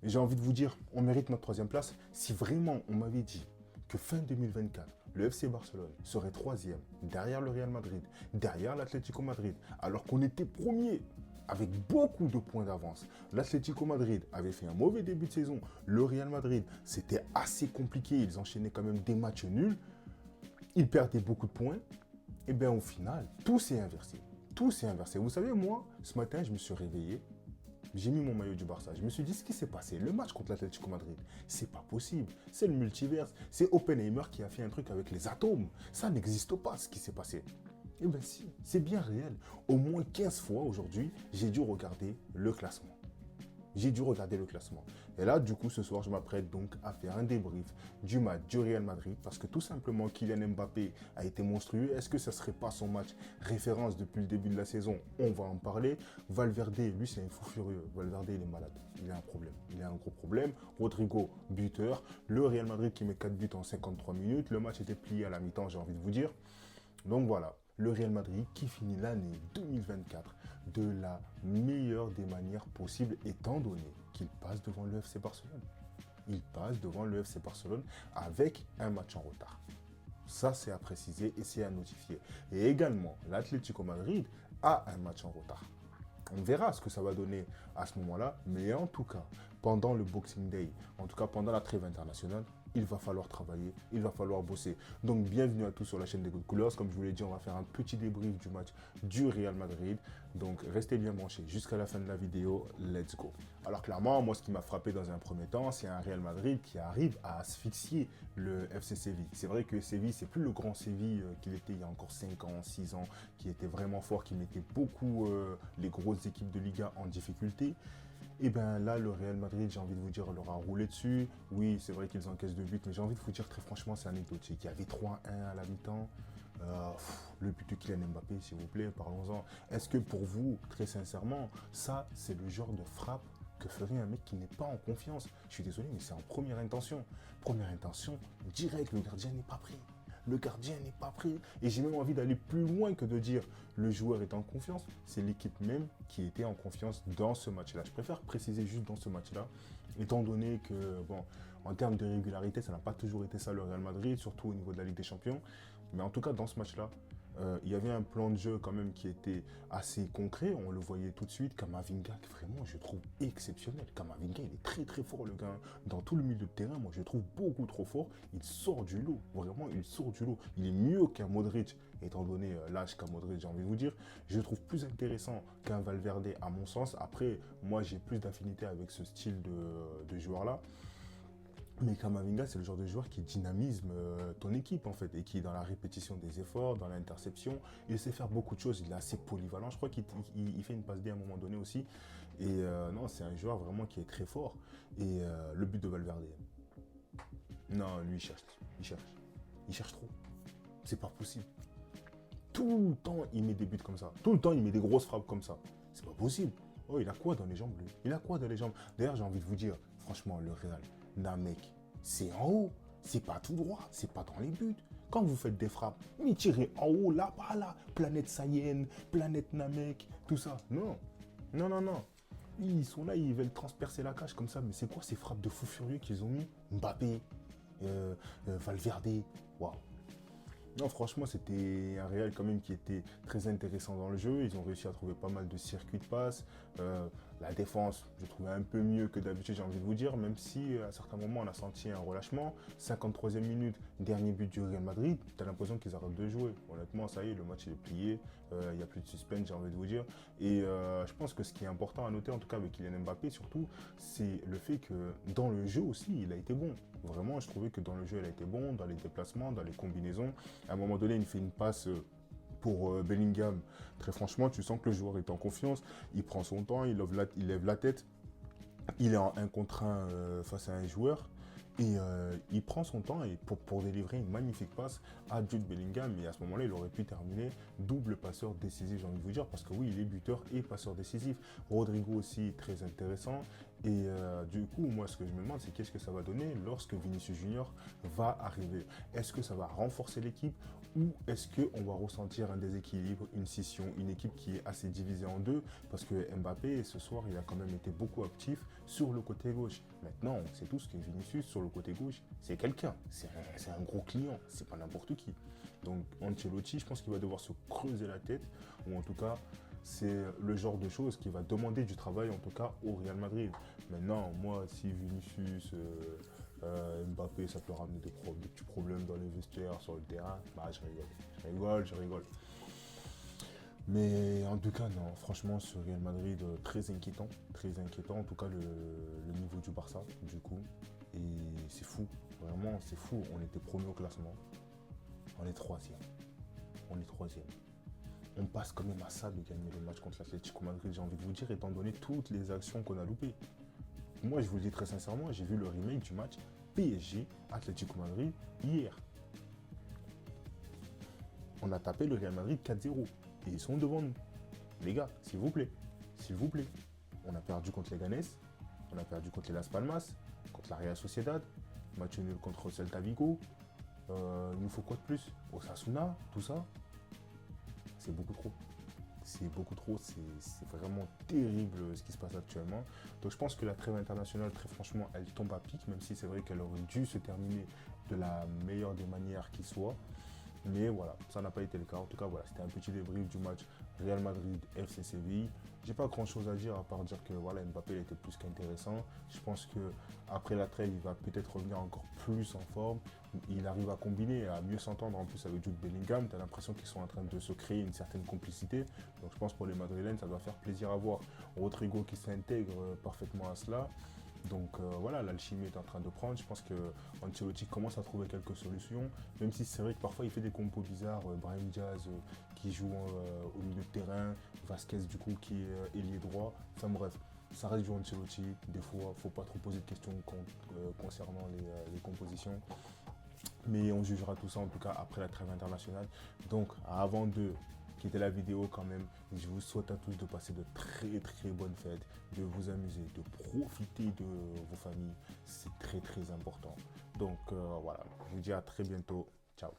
Et j'ai envie de vous dire, on mérite notre troisième place. Si vraiment on m'avait dit que fin 2024, le FC Barcelone serait troisième, derrière le Real Madrid, derrière l'Atlético Madrid, alors qu'on était premier avec beaucoup de points d'avance. L'Atlético Madrid avait fait un mauvais début de saison. Le Real Madrid, c'était assez compliqué. Ils enchaînaient quand même des matchs nuls. Ils perdaient beaucoup de points. Et bien au final, tout s'est inversé. Tout s'est inversé. Vous savez, moi, ce matin, je me suis réveillé. J'ai mis mon maillot du Barça. Je me suis dit, ce qui s'est passé, le match contre l'Atlético Madrid, c'est pas possible. C'est le multiverse. C'est Oppenheimer qui a fait un truc avec les atomes. Ça n'existe pas, ce qui s'est passé. Eh bien si, c'est bien réel. Au moins 15 fois aujourd'hui, j'ai dû regarder le classement. J'ai dû regarder le classement. Et là, du coup, ce soir, je m'apprête donc à faire un débrief du match du Real Madrid parce que tout simplement, Kylian Mbappé a été monstrueux. Est-ce que ça ne serait pas son match référence depuis le début de la saison? On va en parler. Valverde, lui, c'est un fou furieux. Valverde, il est malade. Il a un problème. Il a un gros problème. Rodrigo, buteur. Le Real Madrid qui met 4 buts en 53 minutes. Le match était plié à la mi-temps, j'ai envie de vous dire. Donc voilà, le Real Madrid qui finit l'année 2024 de la meilleure des manières possibles étant donné qu'il passe devant le FC Barcelone. Il passe devant le FC Barcelone avec un match en retard. Ça, c'est à préciser et c'est à notifier. Et également, l'Atlético Madrid a un match en retard. On verra ce que ça va donner à ce moment-là, mais en tout cas, pendant le Boxing Day, en tout cas pendant la trêve internationale, il va falloir travailler, il va falloir bosser. Donc bienvenue à tous sur la chaîne des Good Coolers. Comme je vous l'ai dit, on va faire un petit débrief du match du Real Madrid. Donc restez bien branchés jusqu'à la fin de la vidéo. Let's go. Alors clairement, moi ce qui m'a frappé dans un premier temps, c'est un Real Madrid qui arrive à asphyxier le FC Séville. C'est vrai que Séville, c'est plus le grand Séville qu'il était il y a encore 5 ans, 6 ans, qui était vraiment fort, qui mettait beaucoup les grosses équipes de Liga en difficulté. Et bien là, le Real Madrid, j'ai envie de vous dire, leur a roulé dessus. Oui, c'est vrai qu'ils encaissent 2 buts, mais j'ai envie de vous dire très franchement, c'est anecdotique. Il y avait 3-1 à la mi-temps. Le but de Kylian Mbappé, s'il vous plaît, parlons-en. Est-ce que pour vous, très sincèrement, ça, c'est le genre de frappe que ferait un mec qui n'est pas en confiance? Je suis désolé, mais c'est en première intention. Première intention, direct, le gardien n'est pas prêt. Le gardien n'est pas prêt. Et j'ai même envie d'aller plus loin que de dire le joueur est en confiance. C'est l'équipe même qui était en confiance dans ce match-là. Je préfère préciser juste dans ce match-là, étant donné que, bon, en termes de régularité, ça n'a pas toujours été ça le Real Madrid, surtout au niveau de la Ligue des Champions. Mais en tout cas, dans ce match-là, il y avait un plan de jeu quand même qui était assez concret. On le voyait tout de suite. Camavinga, vraiment, je trouve exceptionnel. Camavinga, il est très très fort, le gars. Dans tout le milieu de terrain, moi, je le trouve beaucoup trop fort. Il sort du lot. Vraiment, il sort du lot. Il est mieux qu'un Modric, étant donné l'âge qu'a Modric, j'ai envie de vous dire. Je le trouve plus intéressant qu'un Valverde, à mon sens. Après, moi, j'ai plus d'affinité avec ce style de joueur-là. Mais Kamavinga, c'est le genre de joueur qui dynamise ton équipe, en fait, et qui est dans la répétition des efforts, dans l'interception. Il sait faire beaucoup de choses, il est assez polyvalent. Je crois qu'il fait une passe D à un moment donné aussi. Et non, c'est un joueur vraiment qui est très fort. Et le but de Valverde, non, lui, il cherche. Il cherche. Il cherche trop. C'est pas possible. Tout le temps, il met des buts comme ça. Tout le temps, il met des grosses frappes comme ça. C'est pas possible. Oh, il a quoi dans les jambes, lui? Il a quoi dans les jambes? D'ailleurs, j'ai envie de vous dire, franchement, le Real, Namek, c'est en haut. C'est pas tout droit. C'est pas dans les buts. Quand vous faites des frappes, mais tirez en haut, là-bas, là. Planète Saiyan, planète Namek, tout ça. Non. Non, non, non. Ils sont là, ils veulent transpercer la cage comme ça. Mais c'est quoi ces frappes de fou furieux qu'ils ont mis? Mbappé, Valverde. Waouh. Non, franchement, c'était un Real quand même qui était très intéressant dans le jeu. Ils ont réussi à trouver pas mal de circuits de passe. La défense, je trouvais un peu mieux que d'habitude, j'ai envie de vous dire, même si à certains moments, on a senti un relâchement. 53e minute, dernier but du Real Madrid. Tu as l'impression qu'ils arrêtent de jouer. Honnêtement, ça y est, le match est plié. Il n'y a plus de suspense, j'ai envie de vous dire. Et je pense que ce qui est important à noter, en tout cas avec Kylian Mbappé, surtout, c'est le fait que dans le jeu aussi, il a été bon. Vraiment, je trouvais que dans le jeu, il a été bon, dans les déplacements, dans les combinaisons. À un moment donné, il fait une passe pour Bellingham. Très franchement, tu sens que le joueur est en confiance. Il prend son temps, il lève la tête. Il est en 1 contre 1 face à un joueur. Et il prend son temps pour délivrer une magnifique passe à Jude Bellingham. Et à ce moment-là, il aurait pu terminer double passeur décisif, j'ai envie de vous dire, parce que oui, il est buteur et passeur décisif. Rodrigo aussi, très intéressant. Et du coup, moi, ce que je me demande, c'est qu'est-ce que ça va donner lorsque Vinicius Junior va arriver. Est-ce que ça va renforcer l'équipe ou est-ce qu'on va ressentir un déséquilibre, une scission, une équipe qui est assez divisée en deux? Parce que Mbappé, ce soir, il a quand même été beaucoup actif sur le côté gauche. Maintenant, on sait tous que Vinicius, sur le côté gauche, c'est quelqu'un. C'est un gros client. C'est pas n'importe qui. Donc, Ancelotti, je pense qu'il va devoir se creuser la tête, ou en tout cas, c'est le genre de choses qui va demander du travail, en tout cas, au Real Madrid. Maintenant, moi, si Vinicius, Mbappé, ça peut ramener des petits problèmes dans les vestiaires, sur le terrain, bah je rigole. Je rigole, je rigole. Mais en tout cas, non, franchement, ce Real Madrid, très inquiétant, en tout cas, le niveau du Barça, du coup. Et c'est fou, vraiment, c'est fou. On était premier au classement, on est troisième. On est troisième. On passe quand même à ça de gagner le match contre l'Atlético Madrid, j'ai envie de vous dire, étant donné toutes les actions qu'on a loupées. Moi, je vous le dis très sincèrement, j'ai vu le remake du match PSG Atlético Madrid hier. On a tapé le Real Madrid 4-0 et ils sont devant nous. Les gars, s'il vous plaît, s'il vous plaît. On a perdu contre les Ganes, on a perdu contre les Las Palmas, contre la Real Sociedad, match nul contre Celta Vigo. Il nous faut quoi de plus? Osasuna, tout ça. C'est beaucoup trop. C'est beaucoup trop, c'est vraiment terrible ce qui se passe actuellement. Donc je pense que la trêve internationale, très franchement, elle tombe à pic, même si c'est vrai qu'elle aurait dû se terminer de la meilleure des manières qui soit. Mais voilà, ça n'a pas été le cas. En tout cas, voilà, c'était un petit débrief du match Real Madrid FC Séville. J'ai pas grand chose à dire à part dire que voilà, Mbappé était plus qu'intéressant. Je pense que après la trêve, il va peut-être revenir encore plus en forme. Il arrive à combiner, à mieux s'entendre en plus avec Jude Bellingham. Tu as l'impression qu'ils sont en train de se créer une certaine complicité. Donc je pense pour les Madrilènes, ça doit faire plaisir à voir. Rodrigo qui s'intègre parfaitement à cela. Donc voilà, l'alchimie est en train de prendre. Je pense que Ancelotti commence à trouver quelques solutions, même si c'est vrai que parfois il fait des compos bizarres. Brahim Diaz qui joue au milieu de terrain, Vasquez du coup qui est ailier droit. Enfin bref, ça reste du Ancelotti. Des fois, il ne faut pas trop poser de questions concernant les compositions. Mais on jugera tout ça en tout cas après la trêve internationale. Donc avant de quitter la vidéo quand même, je vous souhaite à tous de passer de très très bonnes fêtes, de vous amuser, de profiter de vos familles. C'est très très important. Donc voilà, je vous dis à très bientôt. Ciao.